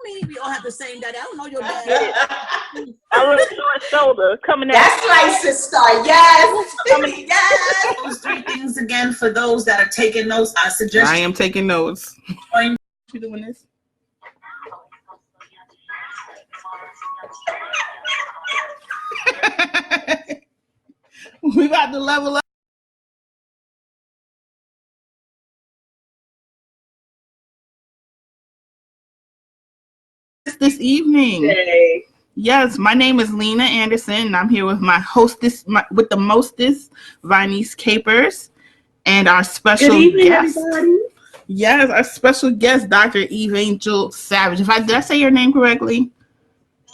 mean we all have the same daddy. I don't know your dad. A little short shoulder coming out. That's right, sister. Yes. Yes. Those 3 things again for those that are taking notes. I suggest I am taking notes. you doing this? We about to level up. This evening. Hey. Yes, my name is Lena Anderson, and I'm here with my hostess, with the mostest, Vinice Capers, and our special Good evening, guest. everybody. Yes, our special guest, Dr. Eveangel Savage. Did I say your name correctly?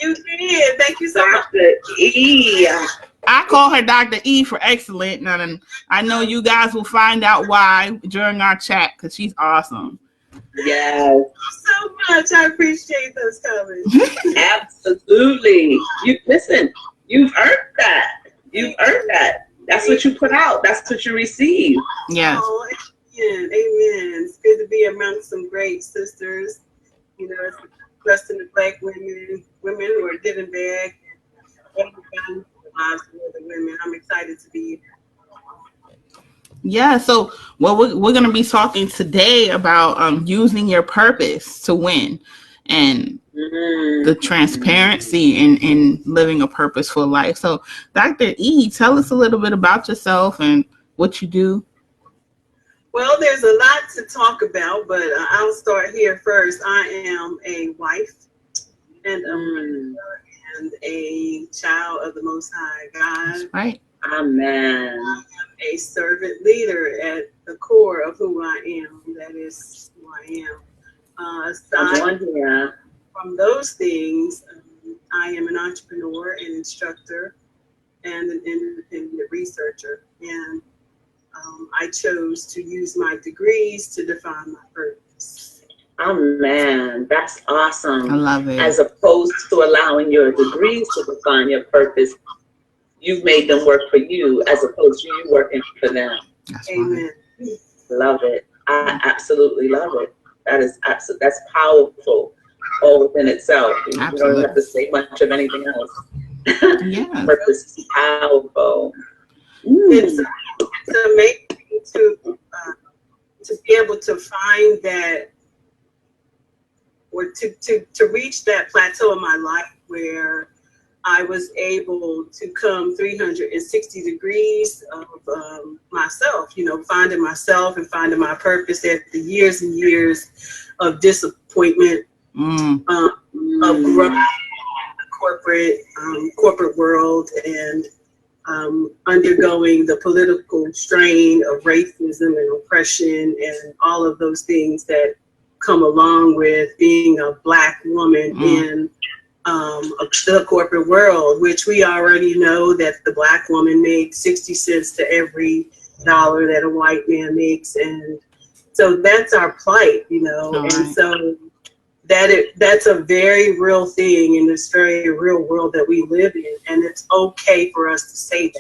You did. Thank you so much. Dr. E. I call her Dr. E for excellent, and I know you guys will find out why during our chat, because she's awesome. Yes. So much. I appreciate those comments. Absolutely. Listen, you've earned that. You've earned that. That's what you put out. That's what you receive. Yes. Oh, amen. Amen. It's good to be amongst some great sisters. You know, it's blessing the Black women who are giving back and the lives of other women. I'm excited to be here. Yeah, so we're going to be talking today about using your purpose to win and the transparency in living a purposeful life. So, Dr. E, tell us a little bit about yourself and what you do. Well, there's a lot to talk about, but I'll start here first. I am a wife and a mother and a child of the Most High God. That's right. Amen. I am a servant leader at the core of who I am. That is who I am. Aside from those things, I am an entrepreneur, an instructor, and an independent researcher. And I chose to use my degrees to define my purpose. Amen. That's awesome. I love it. As opposed to allowing your degrees to define your purpose, you've made them work for you as opposed to you working for them. That's Amen. Right. Love it. I absolutely love it. That's powerful all within itself. You don't have to say much of anything else. Yeah. Purpose is powerful. It's amazing to be able to find that, or to reach that plateau in my life where I was able to come 360 degrees of myself, finding myself and finding my purpose after years and years of disappointment, of growth in the corporate world, and undergoing the political strain of racism and oppression and all of those things that come along with being a Black woman in the corporate world, which we already know that the Black woman makes 60 cents to every dollar that a white man makes. And so that's our plight, and so that's a very real thing in this very real world that we live in. And it's okay for us to say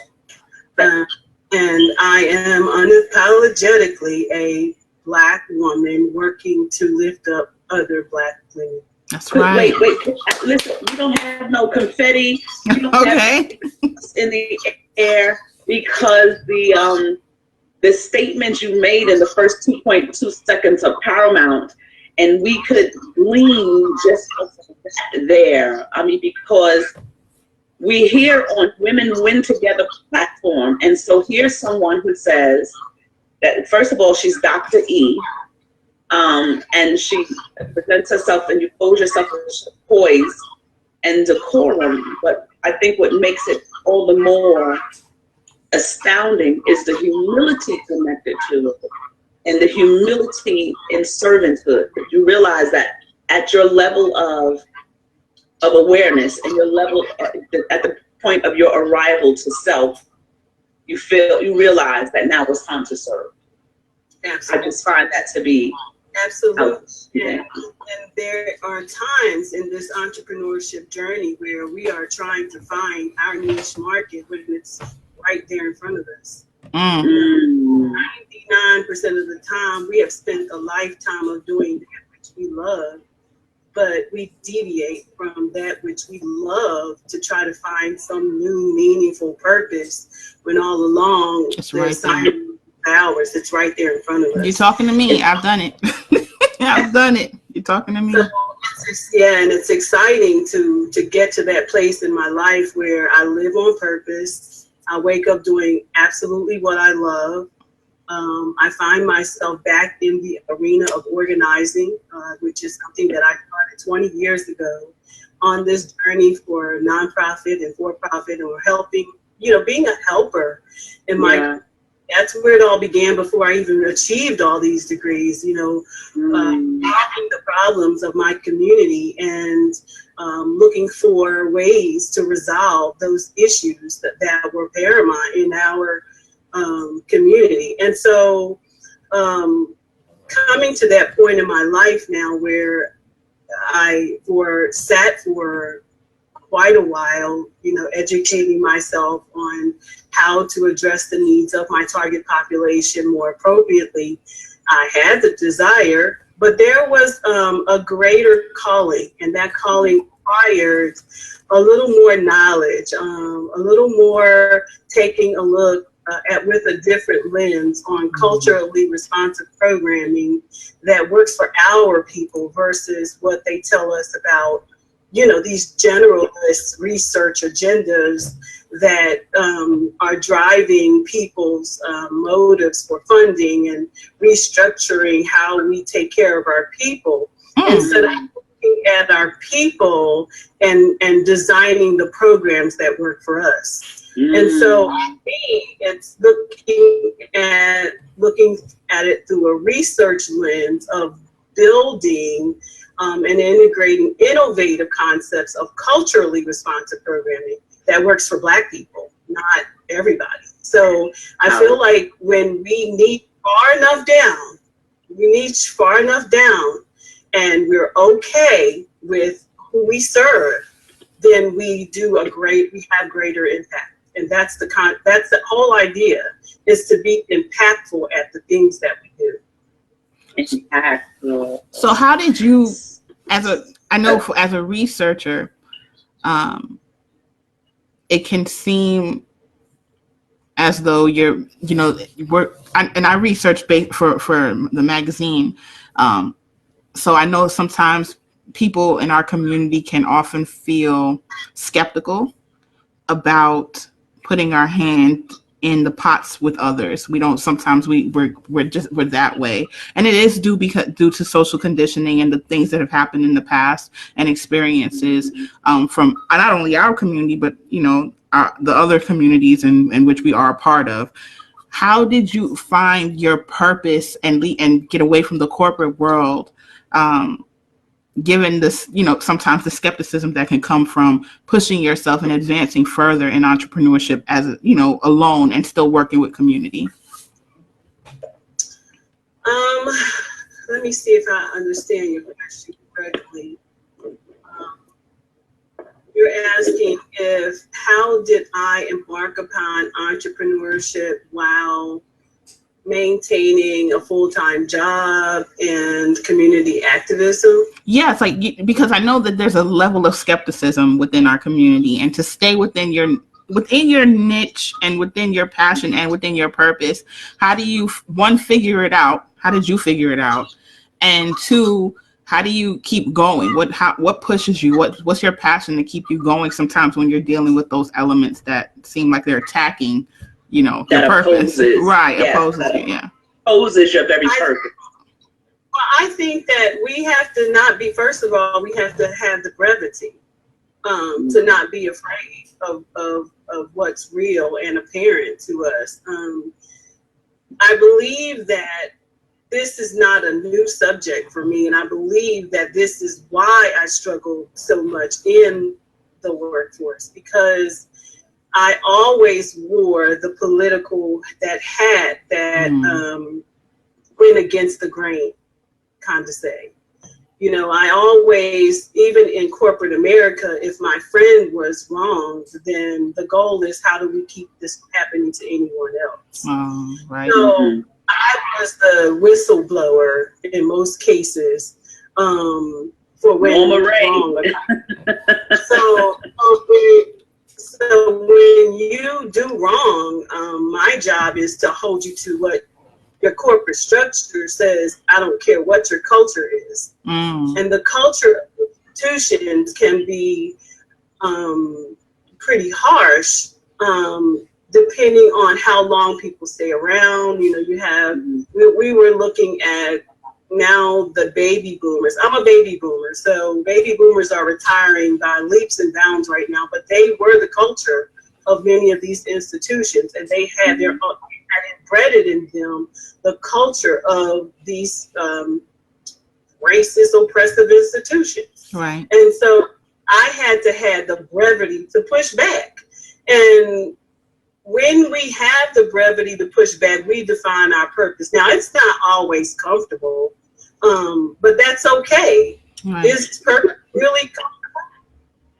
that. And I am unapologetically a Black woman working to lift up other Black women. That's right. Wait. Listen, we don't have no confetti. We don't have in the air because the statements you made in the first 2.2 seconds are paramount, and we could glean just there. I mean, because we hear on Women Win Together platform, and so here's someone who says that first of all she's Dr. E. And she presents herself, and you pose yourself with poise and decorum. But I think what makes it all the more astounding is the humility connected to it, and the humility in servanthood. You realize that at your level of awareness and your level at the point of your arrival to self, you realize that now it's time to serve. Absolutely. I just find that to be absolutely. Yeah. And there are times in this entrepreneurship journey where we are trying to find our niche market when it's right there in front of us. 99% of the time, we have spent a lifetime of doing that which we love, but we deviate from that which we love to try to find some new meaningful purpose when all along It's the right assignment is ours. It's right there in front of us. You're talking to me. I've done it. I've done it. You're talking to me. So yeah, and it's exciting to get to that place in my life where I live on purpose. I wake up doing absolutely what I love. I find myself back in the arena of organizing, which is something that I started 20 years ago on this journey for nonprofit and for-profit, or helping, being a helper in my. That's where it all began before I even achieved all these degrees, solving the problems of my community and looking for ways to resolve those issues that were paramount in our community. And so coming to that point in my life now where I sat for quite a while, educating myself on how to address the needs of my target population more appropriately. I had the desire, but there was a greater calling, and that calling required a little more knowledge, a little more taking a look with a different lens on culturally responsive programming that works for our people versus what they tell us about these generalist research agendas that are driving people's motives for funding and restructuring how we take care of our people. Instead of looking at our people and designing the programs that work for us. And so for me, it's looking at it through a research lens of building and integrating innovative concepts of culturally responsive programming that works for Black people, not everybody. So I feel like when we niche far enough down, and we're okay with who we serve, then we have greater impact. And that's the whole idea, is to be impactful at the things that we do. Impactful. So how did you, as a researcher, it can seem as though I research for the magazine. So I know sometimes people in our community can often feel skeptical about putting our hand in the pots with others. We don't, sometimes we're that way. And it is due to social conditioning and the things that have happened in the past and experiences from not only our community, but, the other communities in which we are a part of. How did you find your purpose and get away from the corporate world, given this, sometimes the skepticism that can come from pushing yourself and advancing further in entrepreneurship as, alone and still working with community? Let me see if I understand your question correctly. You're asking how did I embark upon entrepreneurship while maintaining a full-time job and community activism? Yes, because I know that there's a level of skepticism within our community, and to stay within your niche and within your passion and within your purpose, how do you, one, figure it out? How did you figure it out? And two, how do you keep going? What pushes you? What's your passion to keep you going sometimes when you're dealing with those elements that seem like they're attacking your purpose? Opposes you, yeah. Opposes your very purpose. Well, I think that we have to not be, first of all, we have to have the brevity to not be afraid of what's real and apparent to us. I believe that this is not a new subject for me, and I believe that this is why I struggle so much in the workforce, because I always wore the political hat that went against the grain, kind of say. I always, even in corporate America, if my friend was wrong, then the goal is how do we keep this from happening to anyone else? Right. So I was the whistleblower in most cases, for when Norma you're Ray. wrong. So when you do wrong, my job is to hold you to what your corporate structure says. I don't care what your culture is. And the culture of institutions can be pretty harsh, depending on how long people stay around. You know, you have, we were looking at now the baby boomers. I'm a baby boomer, so baby boomers are retiring by leaps and bounds right now, but they were the culture of many of these institutions, and they had their own, had embedded in them the culture of these racist, oppressive institutions. Right. And so I had to have the brevity to push back. And when we have the brevity to push back, we define our purpose. Now, it's not always comfortable, but that's okay. Right. Is purpose really comfortable?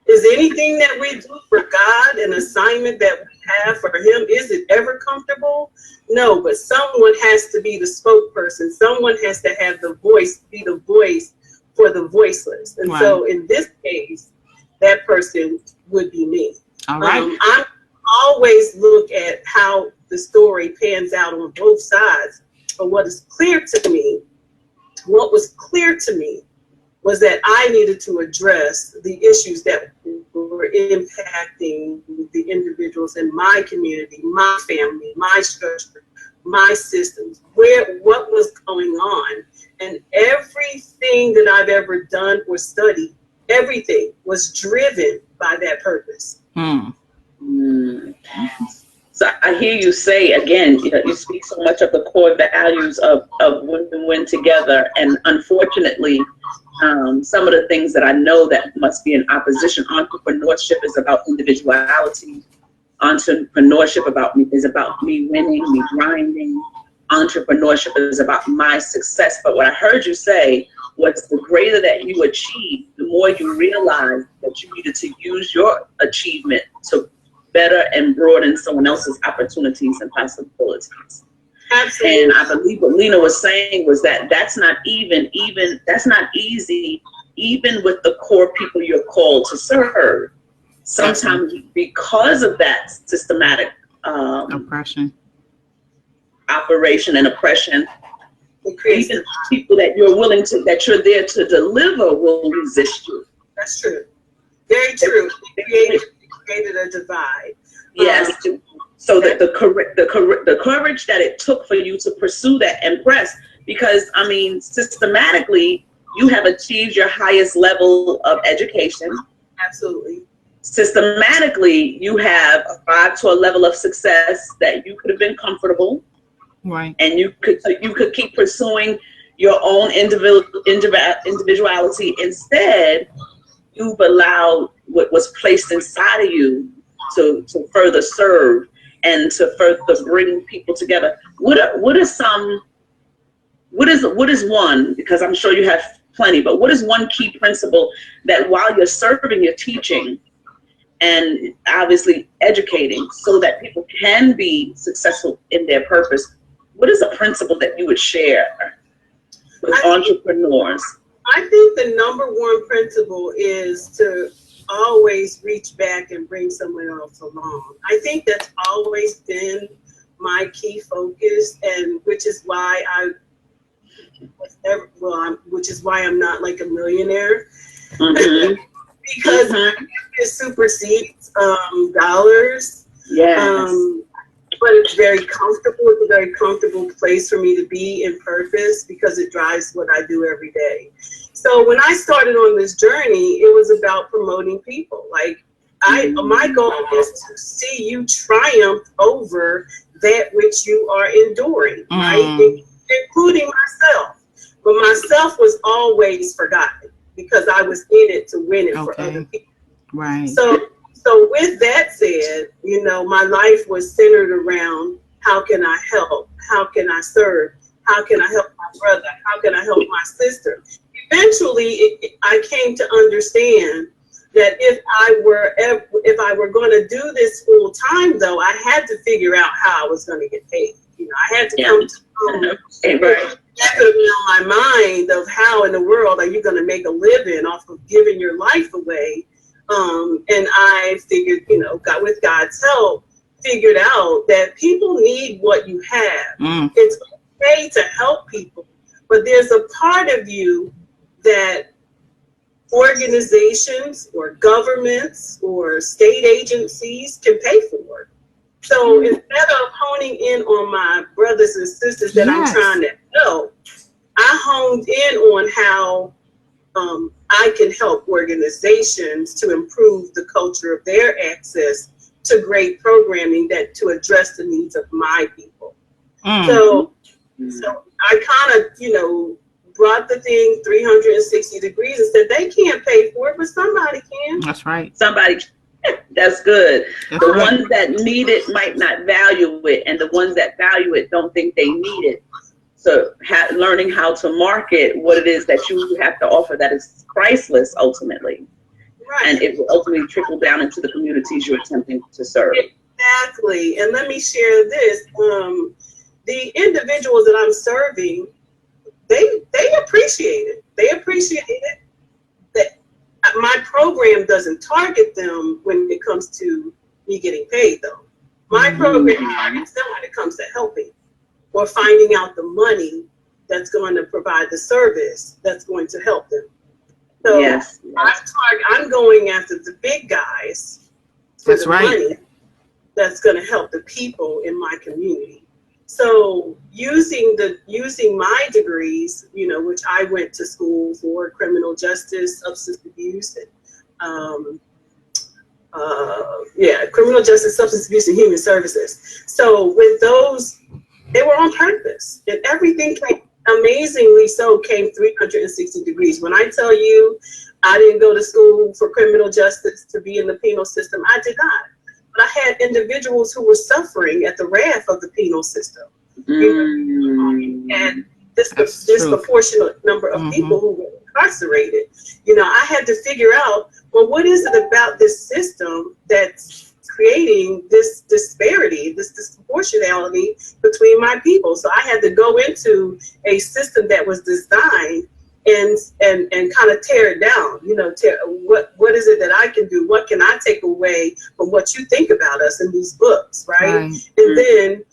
Is anything that we do for God, an assignment that we have for Him, is it ever comfortable? No, but someone has to be the spokesperson. Someone has to have the voice, be the voice for the voiceless. And Right. so in this case, that person would be me. All right. I always look at how the story pans out on both sides. But what is clear to me, what was clear to me was that I needed to address the issues that were impacting the individuals in my community, my family, my structure, my systems, what was going on. And everything that I've ever done or studied, everything was driven by that purpose. So I hear you say, again, you speak so much of the core values of Women Win Together, and unfortunately, some of the things that I know that must be in opposition. Entrepreneurship is about individuality. Entrepreneurship is about me winning, me grinding. Entrepreneurship is about my success. But what I heard you say was the greater that you achieve, the more you realize that you needed to use your achievement to better and broaden someone else's opportunities and possibilities. Absolutely. And I believe what Lena was saying was that that's not that's not easy, even with the core people you're called to serve. Sometimes because of that systematic Oppression. operation and oppression, Even people that you're there to deliver will resist you. That's true. Very true. It created a divide. Yes. So that the courage that it took for you to pursue that and press, because I mean, systematically, you have achieved your highest level of education. Absolutely. Systematically, you have arrived to a level of success that you could have been comfortable. Right. And you could keep pursuing your own individuality. Instead, you've allowed what was placed inside of you to further serve and to further bring people together. What is one, because I'm sure you have plenty, but what is one key principle that while you're serving, you're teaching and obviously educating so that people can be successful in their purpose? What is a principle that you would share with entrepreneurs? I think the number one principle is to always reach back and bring someone else along. I think that's always been my key focus, and which is why I'm not like a millionaire. Mm-hmm. Because it supersedes dollars. Yes. But it's very comfortable. It's a very comfortable place for me to be in purpose because it drives what I do every day. So when I started on this journey, it was about promoting people. Like my goal is to see you triumph over that which you are enduring, right? Including myself. But myself was always forgotten because I was in it to win it for other people. Right. So with that said, you know, my life was centered around how can I help? How can I serve? How can I help my brother? How can I help my sister? Eventually, I came to understand that if I were going to do this full time, though, I had to figure out how I was going to get paid. I had to come to Right. that could be on my mind of how in the world are you going to make a living off of giving your life away. And I figured, God, with God's help, figured out that people need what you have. It's okay to help people, but there's a part of you that organizations or governments or state agencies can pay for. So instead of honing in on my brothers and sisters that I'm trying to help, I honed in on how I can help organizations to improve the culture of their access to great programming that to address the needs of my people. So I kind of, brought the thing 360 degrees and said they can't pay for it, but somebody can. That's right. Somebody, that's good. That's The right. ones that need it might not value it, and the ones that value it don't think they need it. So learning how to market what it is that you have to offer that is priceless ultimately. Right. And it will ultimately trickle down into the communities you're attempting to serve. Exactly. And let me share this. The individuals that I'm serving, they appreciate it. They appreciate it. That my program doesn't target them when it comes to me getting paid, though. My program targets them when it comes to helping or finding out the money that's going to provide the service that's going to help them. So Yes. I'm going after the big guys for That's the right. money that's going to help the people in my community. So using my degrees, which I went to school for criminal justice, substance abuse, and criminal justice, substance abuse, and human services. So with those, they were on purpose, and everything came amazingly so came 360 degrees. When I tell you, I didn't go to school for criminal justice to be in the penal system, I did not. But I had individuals who were suffering at the wrath of the penal system. And this disproportionate number of people who were incarcerated. I had to figure out, well, what is it about this system that's creating this disparity, this disproportionality between my people? So I had to go into a system that was designed and kind of tear it down. What is it that I can do? What can I take away from what you think about us in these books, right? And then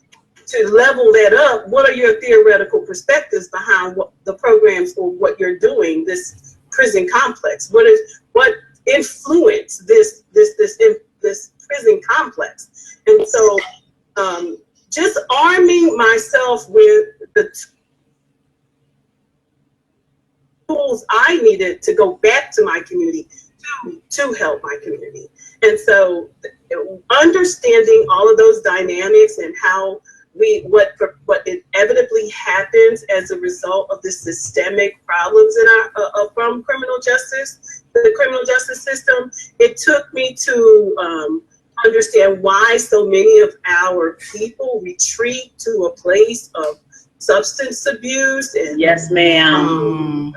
to level that up, what are your theoretical perspectives behind what the programs or what you're doing, this prison complex? What influenced this prison complex? And so just arming myself with the tools I needed to go back to my community to help my community. And so understanding all of those dynamics and how what inevitably happens as a result of the systemic problems in our from criminal justice, the criminal justice system, it took me to understand why so many of our people retreat to a place of substance abuse and Yes, ma'am.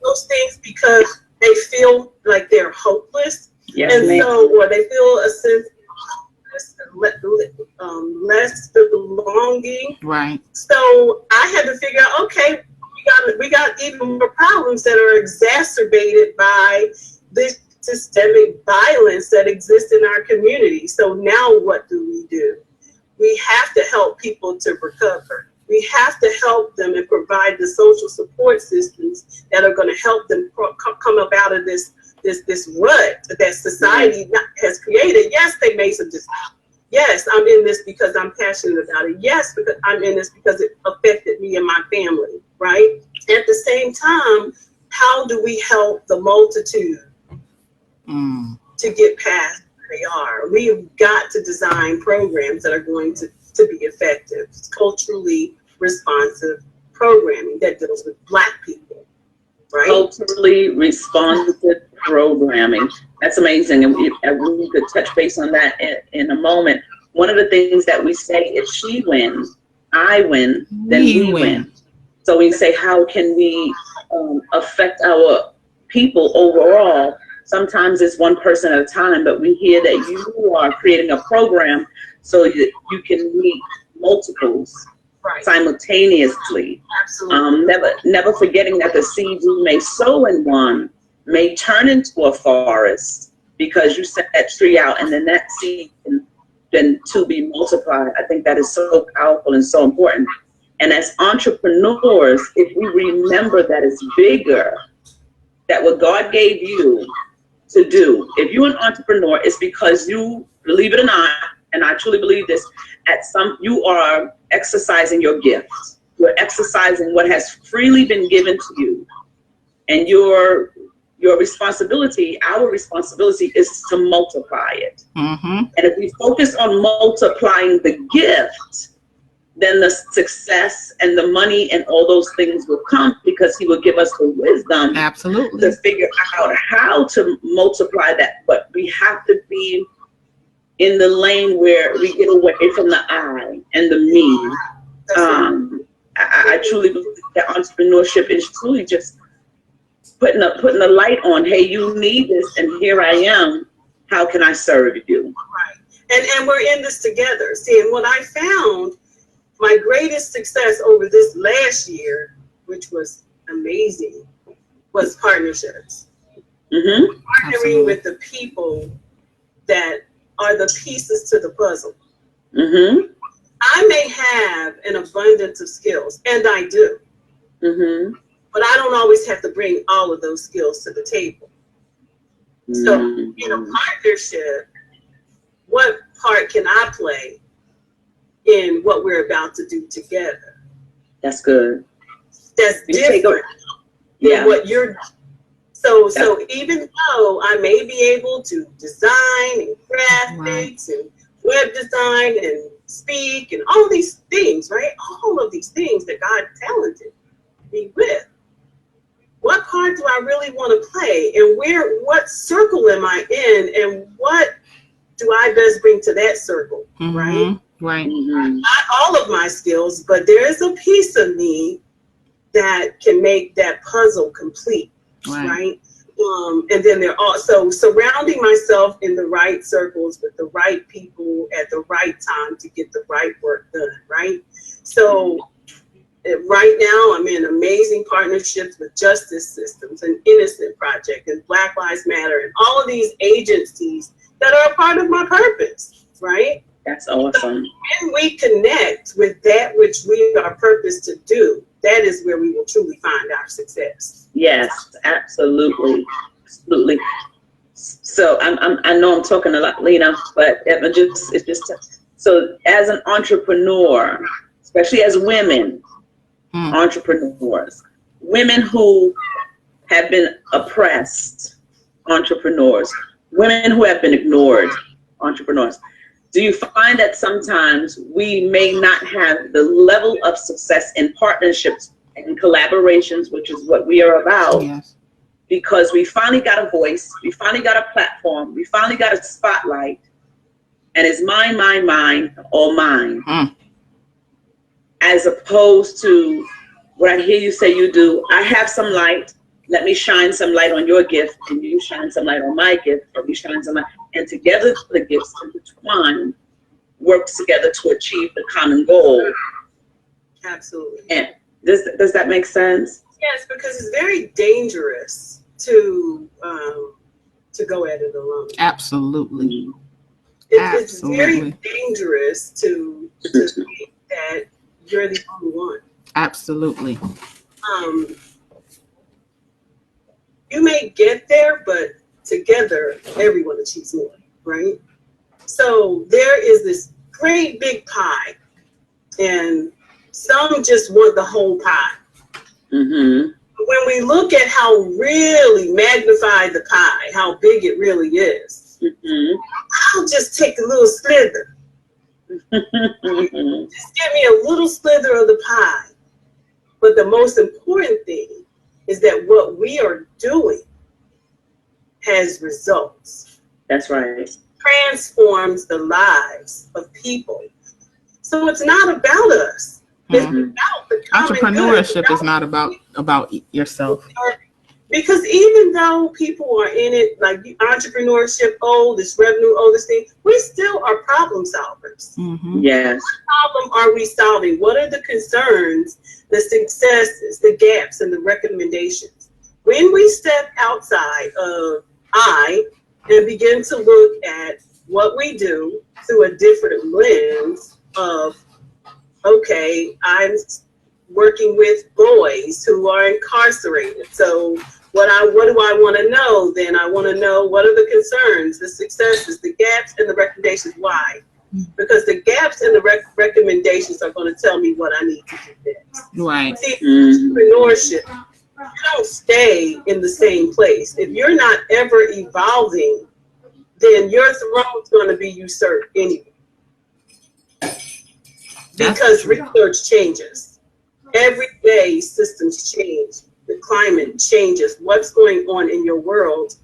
those things because they feel like they're hopeless, Yes, and ma'am. or they feel a sense less belonging. Right. So I had to figure out, okay, we got even more problems that are exacerbated by this systemic violence that exists in our community. So now what do? We have to help people to recover. We have to help them and provide the social support systems that are going to help them come up out of this rut that society has created. Yes, they made some decisions. Yes, I'm in this because I'm passionate about it. Yes, because I'm in this because it affected me and my family, right? At the same time, how do we help the multitude to get past where they are? We've got to design programs that are going to be effective, culturally responsive programming that deals with Black people, right? Culturally responsive programming. That's amazing. And we could touch base on that in a moment. One of the things that we say, if she wins, I win, then we win. So we say, how can we affect our people overall? Sometimes it's one person at a time, but we hear that you are creating a program so that you can meet multiples Right. simultaneously. Absolutely. Never forgetting that the seed you may sow in one may turn into a forest because you set that tree out, and then that seed can then to be multiplied. I think that is so powerful and so important. And as entrepreneurs, if we remember that it's bigger, that what God gave you to do, if you're an entrepreneur, it's because you, believe it or not, and I truly believe this, you are exercising your gift. You're exercising what has freely been given to you. And your responsibility, our responsibility, is to multiply it. Mm-hmm. And if we focus on multiplying the gift, then the success and the money and all those things will come, because he will give us the wisdom Absolutely. to figure out how to multiply that. But we have to be in the lane where we get away from the I and the me. I truly believe that entrepreneurship is truly just putting a light on, hey, you need this, and here I am. How can I serve you? Right. And we're in this together. See, and what I found, my greatest success over this last year, which was amazing, was partnerships. Mm-hmm. Partnering Absolutely. with the people that are the pieces to the puzzle. Mm-hmm. I may have an abundance of skills, and I do, Mm-hmm. but I don't always have to bring all of those skills to the table. So in a partnership, what part can I play in what we're about to do together? That's good. That's You take different Yeah. than what you're. So even though I may be able to design and graphics and web design and speak and all these things, right? All of these things that God talented me with. What part do I really want to play, and what circle am I in, and what do I best bring to that circle, right? Right. Mm-hmm. Not all of my skills, but there is a piece of me that can make that puzzle complete, right? And then they're also surrounding myself in the right circles with the right people at the right time to get the right work done, right? So right now I'm in amazing partnerships with Justice Systems and Innocent Project and Black Lives Matter and all of these agencies that are a part of my purpose, right? That's awesome. When we connect with that which we are purposed to do, that is where we will truly find our success. Yes, absolutely. Absolutely. So I know I'm talking a lot, Lena, but it's just so as an entrepreneur, especially as women, entrepreneurs, women who have been oppressed, entrepreneurs, women who have been ignored, entrepreneurs. Do you find that sometimes we may not have the level of success in partnerships and collaborations, which is what we are about, because we finally got a voice, we finally got a platform, we finally got a spotlight, and it's mine, all mine. As opposed to what I hear you say you do, I have some light, let me shine some light on your gift, and you shine some light on my gift, and we shine some light, and together the gifts intertwine, work together to achieve the common goal. Absolutely. And does that make sense? Yes, because it's very dangerous to go at it alone. Absolutely. It's very dangerous to think that you're the only one. Absolutely. You may get there, but together, everyone achieves more, right? So there is this great big pie, and some just want the whole pie. Mm-hmm. When we look at how really magnified the pie, how big it really is, I'll just take a little slither. Just give me a little slither of the pie. But the most important thing is that what we are doing has results. That's right. Transforms the lives of people. So it's not about us. It's about the common Entrepreneurship good. is not about yourself. Because even though people are in it, like entrepreneurship, this revenue, this thing, we still are problem solvers. Mm-hmm. Yes. What problem are we solving? What are the concerns, the successes, the gaps, and the recommendations? When we step outside of and begin to look at what we do through a different lens of, okay, I'm working with boys who are incarcerated. So what do I want to know? Then I want to know, what are the concerns, the successes, the gaps, and the recommendations. Why? Because the gaps and the recommendations are going to tell me what I need to do next. Right. See, entrepreneurship, you don't stay in the same place. If you're not ever evolving, then your throne's going to be usurped anyway. Because research changes. Every day, systems change. The climate changes. What's going on in your world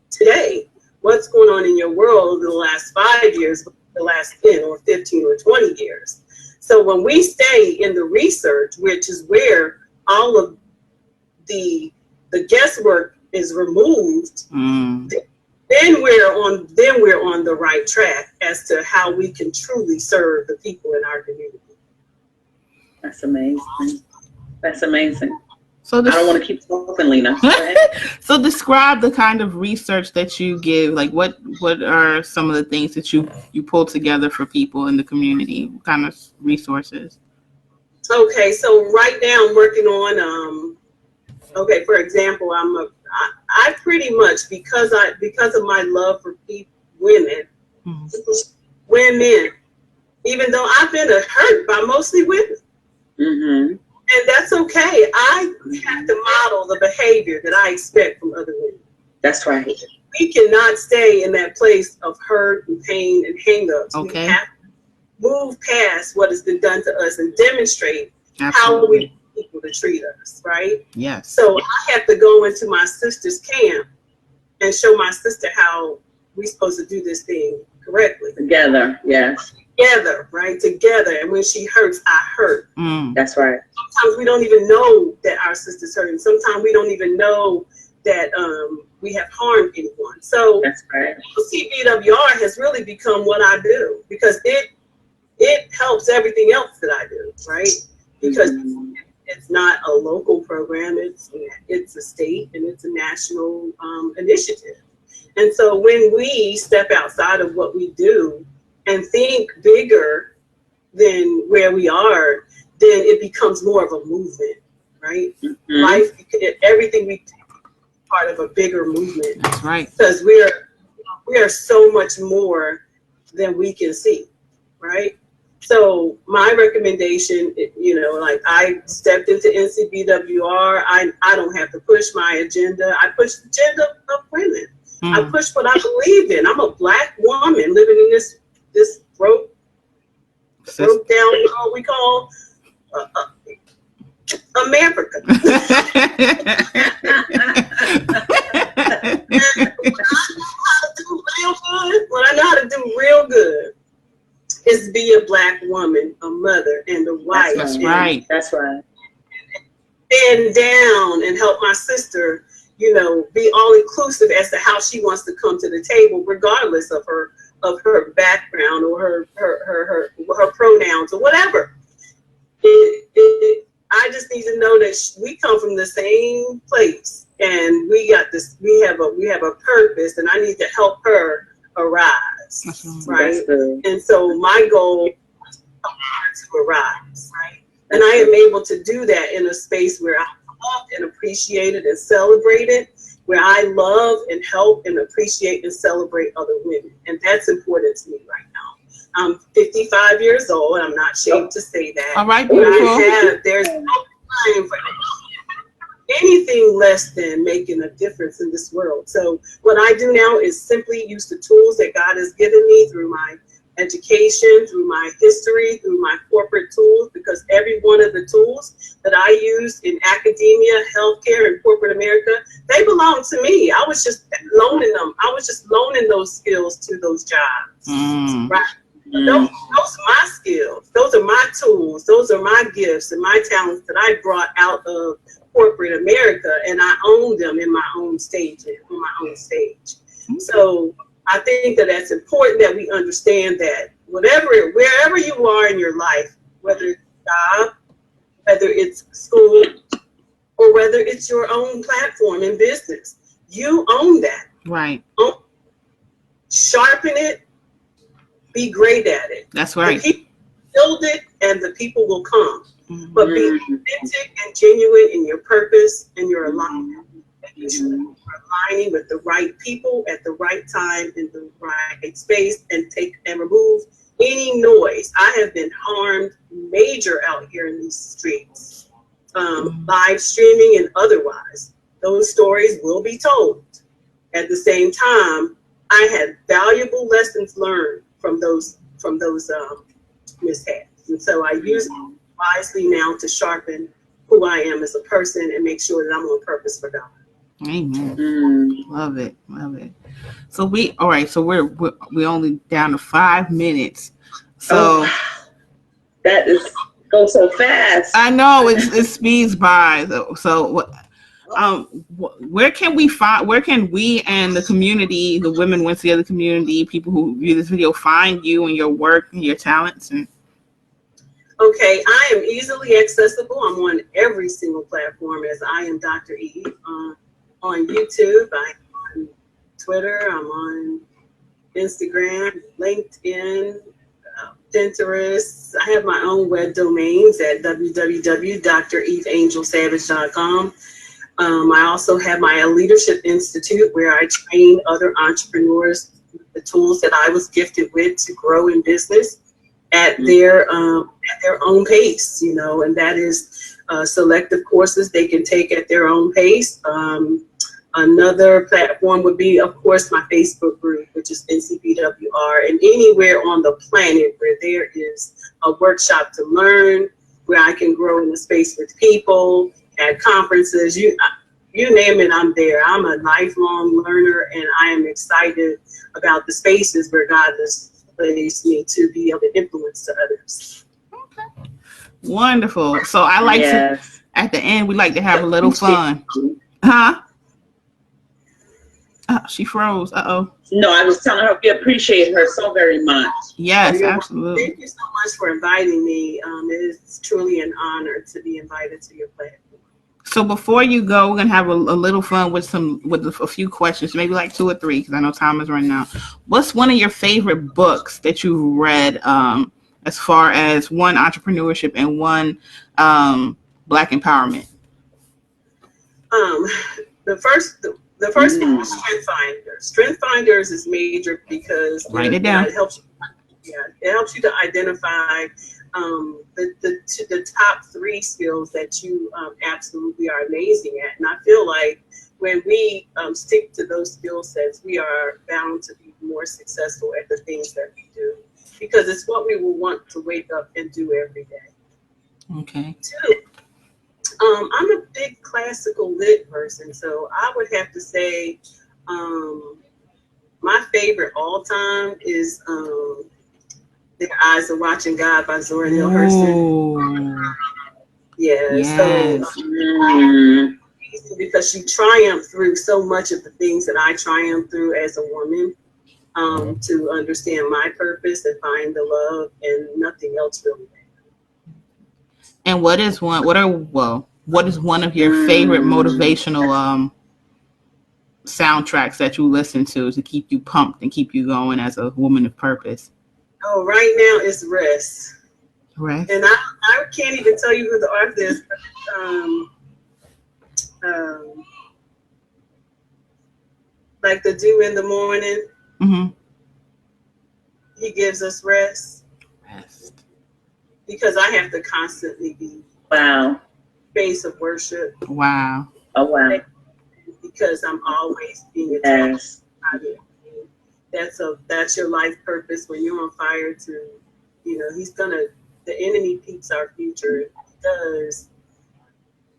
today? What's going on in your world in the last 5 years, the last 10 or 15 or 20 years? So when we stay in the research, which is where all of the guesswork is removed, then we're on the right track as to how we can truly serve the people in our community. That's amazing. That's amazing. So I don't want to keep talking, Lena. Go ahead. So describe the kind of research that you give. Like, what are some of the things that you pull together for people in the community? What kind of resources? Okay, so right now I'm working on for example, I pretty much, because of my love for women, even though I've been hurt by mostly women. Mm-hmm. And that's okay. I have to model the behavior that I expect from other women. That's right. We cannot stay in that place of hurt and pain and hang-ups. Okay. We have to move past what has been done to us and demonstrate Absolutely. how we want people to treat us, right? Yes. So I have to go into my sister's camp and show my sister how we're supposed to do this thing correctly. Together, yes. Together, right? Together. And when she hurts, I hurt. That's right. Sometimes we don't even know that our sister's hurting. Sometimes we don't even know that we have harmed anyone. So that's right. CBWR has really become what I do, because it helps everything else that I do, right? Because it's not a local program, it's a state and it's a national initiative. And so when we step outside of what we do and think bigger than where we are, then it becomes more of a movement, right? Life, everything we do is part of a bigger movement. That's right. Because we are so much more than we can see, right? So my recommendation, like I stepped into NCBWR. I don't have to push my agenda. I push the agenda of women. I push what I believe in. I'm a Black woman living in this broke down, what we call America. What I know how to do real good is be a Black woman, a mother, and a wife. That's right. That's right. Bend down and help my sister, be all inclusive as to how she wants to come to the table, regardless of her background or her pronouns or whatever. I just need to know that we come from the same place, and we got this. We have a purpose, and I need to help her arise, right? And so my goal is to arise, right? And I am able to do that in a space where I'm loved and appreciated and celebrated, where I love and help and appreciate and celebrate other women, and that's important to me right now. I'm 55 years old. I'm not ashamed to say that. All right, beautiful. There's no time for anything less than making a difference in this world. So what I do now is simply use the tools that God has given me through my education, through my history, through my corporate tools, because every one of the tools that I use in academia, healthcare, and corporate America, they belong to me. I was just loaning them. I was just loaning those skills to those jobs, right? Those are my skills. Those are my tools. Those are my gifts and my talents that I brought out of corporate America, and I own them in my own stage, So I think that that's important that we understand that wherever you are in your life, whether it's job, whether it's school, or whether it's your own platform in business, you own that. Right. Sharpen it, be great at it. That's right. The people build it and the people will come. But be authentic and genuine in your purpose and your alignment. Making sure that you're aligning with the right people at the right time in the right space, and remove any noise. I have been harmed major out here in these streets, live streaming and otherwise. Those stories will be told. At the same time, I had valuable lessons learned from those mishaps, and so I use them wisely now to sharpen who I am as a person and make sure that I'm on purpose for God. Amen. Love it. So we're only down to 5 minutes. So that is go so fast. I know it speeds by. So where can we and the community, the Women Win Together community, people who view this video, find you and your work and your talents? And okay, I am easily accessible. I'm on every single platform as I am Dr. Eve. On YouTube, I'm on Twitter, I'm on Instagram, LinkedIn, Pinterest. I have my own web domains at www.DrEveangelsavage.com. I also have my Leadership Institute where I train other entrepreneurs with the tools that I was gifted with to grow in business at their own pace, and that is selective courses they can take at their own pace. Another platform would be, of course, my Facebook group, which is NCPWR, and anywhere on the planet where there is a workshop to learn, where I can grow in the space with people, at conferences, you name it, I'm there. I'm a lifelong learner, and I am excited about the spaces where God has placed me to be able to influence to others. okay. Wonderful. So I like to, at the end, we like to have a little fun. Huh? She froze. Uh-oh. No, I was telling her we appreciate her so very much. Yes, absolutely. Thank you so much for inviting me. It is truly an honor to be invited to your platform. So before you go, we're gonna have a little fun with a few questions, maybe like 2 or 3, because I know time is running out. What's one of your favorite books that you've read, as far as one entrepreneurship and one Black empowerment? The first one was Strength Finders. Strength Finders is major because Write it down. It helps you to identify the top 3 skills that you absolutely are amazing at. And I feel like when we stick to those skill sets, we are bound to be more successful at the things that we do, because it's what we will want to wake up and do every day. Okay. 2, I'm a big classical lit person, so I would have to say my favorite all time is Their Eyes Are Watching God by Zora Neale Hurston. Yeah, yes. So because she triumphed through so much of the things that I triumphed through as a woman, to understand my purpose and find the love, and nothing else really. And what is one of your favorite motivational soundtracks that you listen to keep you pumped and keep you going as a woman of purpose? Oh, right now it's Rest. Rest. And I can't even tell you who the author is. Like the dew in the morning. Mm-hmm. He gives us rest. Rest. Because I have to constantly be space of worship. Wow. Oh wow. Because I'm always being attacked. That's your life purpose. When you're on fire, the enemy peeps our future. Because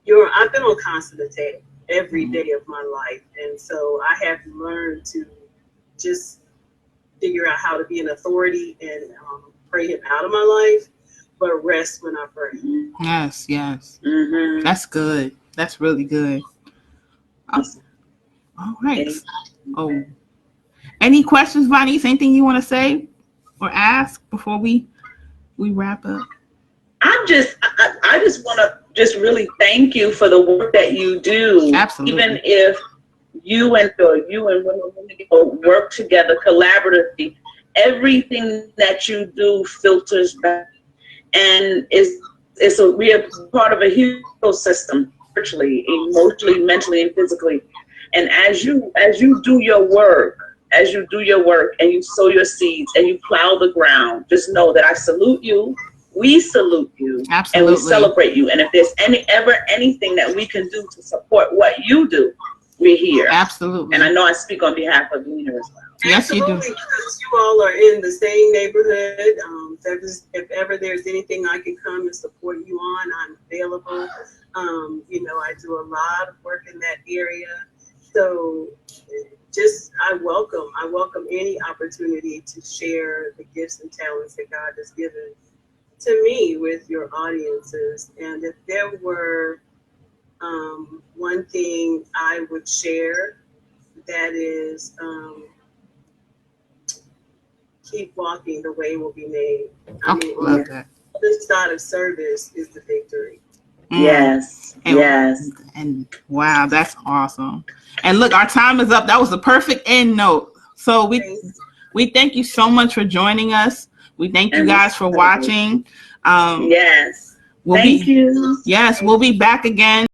I've been on constant attack every day of my life, and so I have learned to just figure out how to be an authority and pray him out of my life, but rest when I pray. Yes. Mm-hmm. That's good. That's really good. All right. Oh, any questions, Vonnie? Anything you want to say or ask before we wrap up? I just want to just really thank you for the work that you do. Absolutely. Even if you and women work together collaboratively, everything that you do filters back, and we are part of a hero system, spiritually, emotionally, mentally, and physically. And as you do your work, and you sow your seeds and you plow the ground, just know that I salute you. We salute you. Absolutely. And we celebrate you. And if there's anything that we can do to support what you do, we're here. Absolutely. And I know I speak on behalf of Lena as well. Yes, you do. Absolutely, because you all are in the same neighborhood. If ever there's anything I can come and support you on, I'm available. I do a lot of work in that area. So I welcome any opportunity to share the gifts and talents that God has given to me with your audiences. And if there were one thing I would share, that is keep walking, the way will be made. Love that. This side of service is the victory. Yes. Yes. And wow, that's awesome. And look, our time is up. That was the perfect end note. So we thank you so much for joining us. We thank you guys for watching. Yes. Thank you. Yes, we'll be back again.